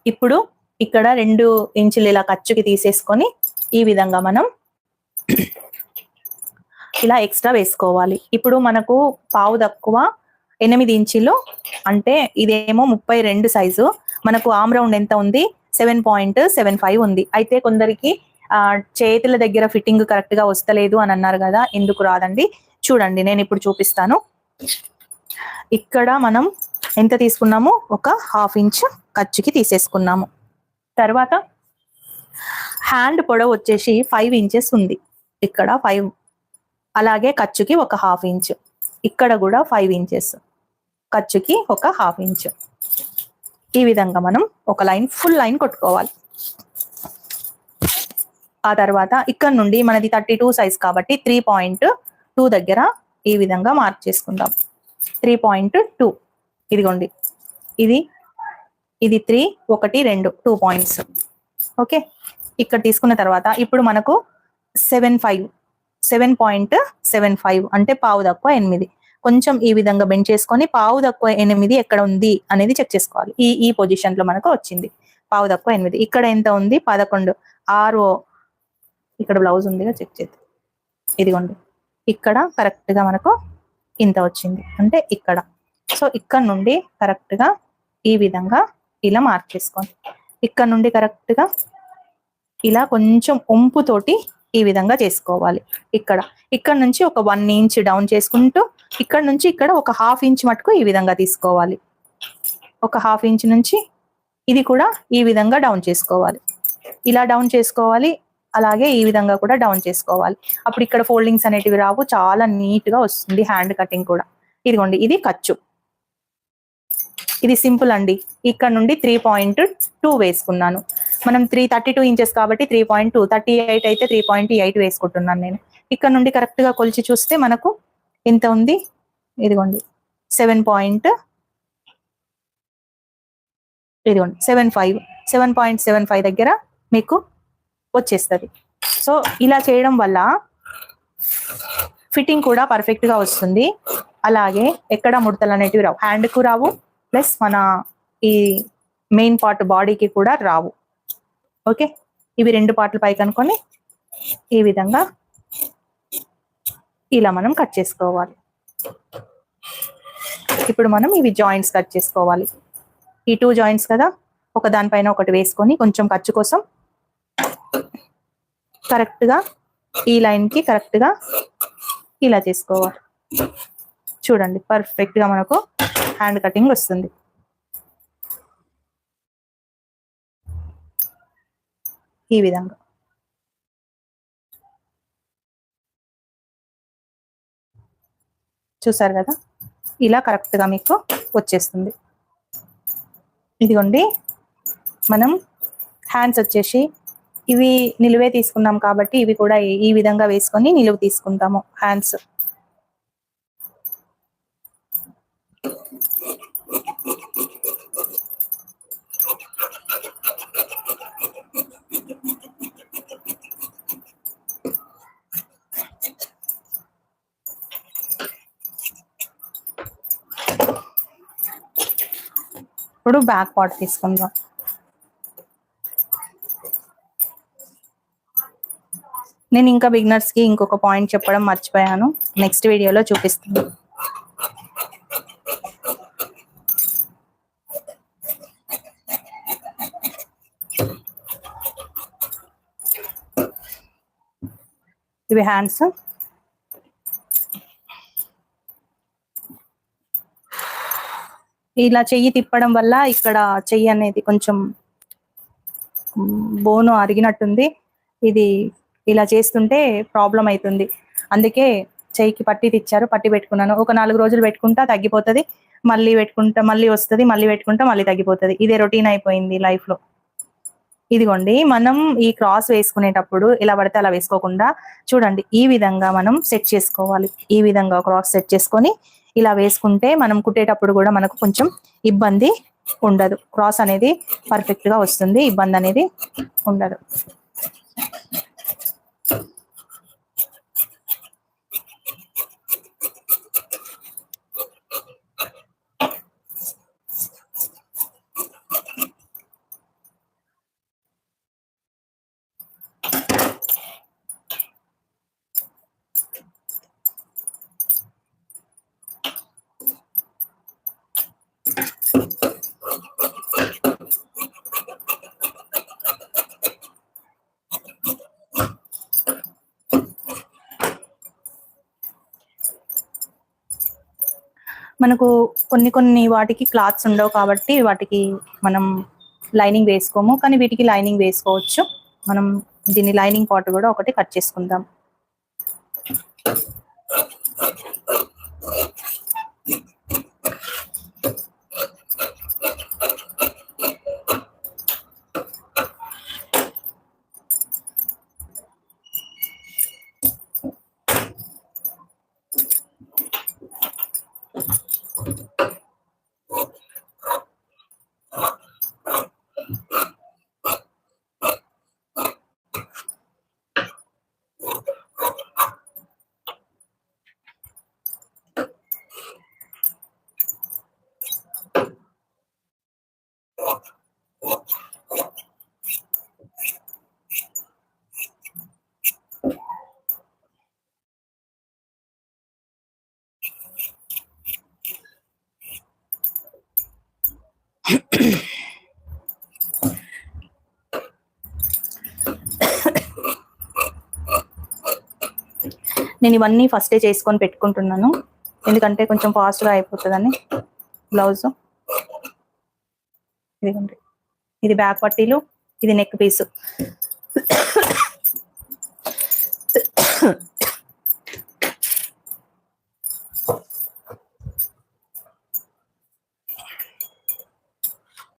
ఇప్పుడు ఇక్కడ 2 ఇంచులు ఇలా ఖర్చుకి తీసేసుకొని ఈ విధంగా మనం ఇలా ఎక్స్ట్రా వేసుకోవాలి. ఇప్పుడు మనకు పావు తక్కువ 8 ఇంచులు అంటే ఇదేమో 32 సైజు, మనకు ఆమ్ రౌండ్ ఎంత ఉంది 7.75 ఉంది. అయితే కొందరికి చేతుల దగ్గర ఫిట్టింగ్ కరెక్ట్ గా వస్తలేదు అని అన్నారు కదా, ఎందుకు రాదండి చూడండి, నేను ఇప్పుడు చూపిస్తాను. ఇక్కడ మనం ఎంత తీసుకున్నాము, ఒక 1/2 ఇంచ్ ఖర్చుకి తీసేసుకున్నాము. తర్వాత హ్యాండ్ పొడవు వచ్చేసి 5 ఇంచెస్ ఉంది, ఇక్కడ 5, అలాగే ఖర్చుకి ఒక 1/2 ఇంచ్, ఇక్కడ కూడా 5 ఇంచెస్, ఖర్చుకి ఒక 1/2 ఇంచ్. ఈ విధంగా మనం ఒక లైన్, ఫుల్ లైన్ కొట్టుకోవాలి. ఆ తర్వాత ఇక్కడ నుండి మనది 32 సైజ్ కాబట్టి 3.2 దగ్గర ఈ విధంగా మార్క్ చేసుకుందాం. 3.2 ఇదిగోండి, ఇది 3, 1, 2 2 పాయింట్స్. ఓకే, ఇక్కడ తీసుకున్న తర్వాత ఇప్పుడు మనకు 7.75 అంటే పావు తక్కువ 8. కొంచెం ఈ విధంగా బెండ్ చేసుకొని పావు తక్కువ 8 ఎక్కడ ఉంది అనేది చెక్ చేసుకోవాలి. ఈ పొజిషన్ లో మనకు వచ్చింది పావు తక్కువ 8. ఇక్కడ ఎంత ఉంది 11, 6, ఇక్కడ బ్లౌజ్ ఉందిగా చెక్ చేద్దాం. ఇదిగోండి, ఇక్కడ కరెక్ట్ గా మనకు ఇంత వచ్చింది, అంటే ఇక్కడ. సో ఇక్కడ నుండి కరెక్ట్ గా ఈ విధంగా ఇలా మార్క్ చేసుకోండి. ఇక్కడ నుండి కరెక్ట్ గా ఇలా కొంచెం ఒంపుతోటి ఈ విధంగా చేసుకోవాలి. ఇక్కడ నుంచి ఒక 1 ఇంచ్ డౌన్ చేసుకుంటూ ఇక్కడ నుంచి ఇక్కడ ఒక 1/2 ఇంచ్ మటుకు ఈ విధంగా తీసుకోవాలి. ఒక 1/2 ఇంచ్ నుంచి ఇది కూడా ఈ విధంగా డౌన్ చేసుకోవాలి. ఇలా డౌన్ చేసుకోవాలి, అలాగే ఈ విధంగా కూడా డౌన్ చేసుకోవాలి. అప్పుడు ఇక్కడ ఫోల్డింగ్స్ అనేటివి రావు, చాలా నీట్ గా వస్తుంది హ్యాండ్ కటింగ్ కూడా. ఇదిగోండి, ఇది ఖర్చు, ఇది సింపుల్ అండి. ఇక్కడ నుండి 3.2 వేసుకున్నాను. మనం 32 ఇంచెస్ కాబట్టి 3.2, 38 అయితే 3.8 వేసుకుంటున్నాను నేను. ఇక్కడ నుండి కరెక్ట్ గా కొలిచి చూస్తే మనకు ఎంత ఉంది, ఇదిగోండి 7.75 దగ్గర మీకు వచ్చేస్తుంది. సో ఇలా చేయడం వల్ల ఫిట్టింగ్ కూడా పర్ఫెక్ట్ గా వస్తుంది, అలాగే ఎక్కడ ముడతలు అనేటివి రావు, హ్యాండ్ కు రావు, ప్లస్ మన ఈ మెయిన్ పార్ట్ బాడీకి కూడా రావు. ఓకే, ఇవి 2 పార్ట్లు పైకి అనుకొని ఈ విధంగా ఇలా మనం కట్ చేసుకోవాలి. ఇప్పుడు మనం ఇవి జాయింట్స్ కట్ చేసుకోవాలి. ఈ 2 జాయింట్స్ కదా, ఒక దానిపైన ఒకటి వేసుకొని కొంచెం ఖర్చు కోసం కరెక్ట్ గా ఈ లైన్ కి కరెక్ట్ గా ఇలా చేసుకోవాలి. చూడండి, పర్ఫెక్ట్ గా మనకు హ్యాండ్ కటింగ్ వస్తుంది. ఈ విధంగా చూసారు కదా, ఇలా కరెక్ట్ గా మీకు వచ్చేస్తుంది. ఇదిగోండి, మనం హ్యాండ్స్ వచ్చేసి ఇవి నిలువే తీసుకున్నాం కాబట్టి ఇవి కూడా ఈ విధంగా వేసుకొని నిలువు తీసుకుంటాము హ్యాండ్స్. ఇప్పుడు బ్యాక్ పార్ట్ తీసుకుందాం. నేను ఇంకా బిగినర్స్ కి ఇంకొక పాయింట్ చెప్పడం మర్చిపోయాను, నెక్స్ట్ వీడియోలో చూపిస్తాను. ఇవి హ్యాండ్స్. ఇలా చెయ్యి తిప్పడం వల్ల ఇక్కడ చెయ్యి అనేది కొంచెం బోను అరిగినట్టుంది, ఇది ఇలా చేస్తుంటే ప్రాబ్లం అవుతుంది. అందుకే చెయ్యికి పట్టి తెచ్చారు, పట్టి పెట్టుకున్నాను. ఒక 4 రోజులు పెట్టుకుంటా తగ్గిపోతుంది, మళ్ళీ పెట్టుకుంటా మళ్ళీ వస్తుంది, మళ్ళీ పెట్టుకుంటా మళ్ళీ తగ్గిపోతుంది. ఇదే రొటీన్ అయిపోయింది లైఫ్ లో. ఇదిగోండి, మనం ఈ క్రాస్ వేసుకునేటప్పుడు ఇలా పడితే అలా వేసుకోకుండా చూడండి, ఈ విధంగా మనం సెట్ చేసుకోవాలి. ఈ విధంగా క్రాస్ సెట్ చేసుకొని ఇలా వేసుకుంటే మనం కుట్టేటప్పుడు కూడా మనకు కొంచెం ఇబ్బంది ఉండదు, క్రాస్ అనేది పర్ఫెక్ట్ గా వస్తుంది, ఇబ్బంది అనేది ఉండదు. మనకు కొన్ని వాటికి క్లాత్స్ ఉండవు కాబట్టి వాటికి మనం లైనింగ్ వేసుకోము, కానీ వీటికి లైనింగ్ వేసుకోవచ్చు. మనం దీన్ని లైనింగ్ పార్ట్ కూడా ఒకటి కట్ చేసుకుందాం. నేను ఇవన్నీ ఫస్టే చేసుకొని పెట్టుకుంటున్నాను, ఎందుకంటే కొంచెం ఫాస్ట్గా అయిపోతుందని. బ్లౌజ్ ఇదిగోండి, ఇది బ్యాక్ పట్టీలు, ఇది నెక్ పీసు.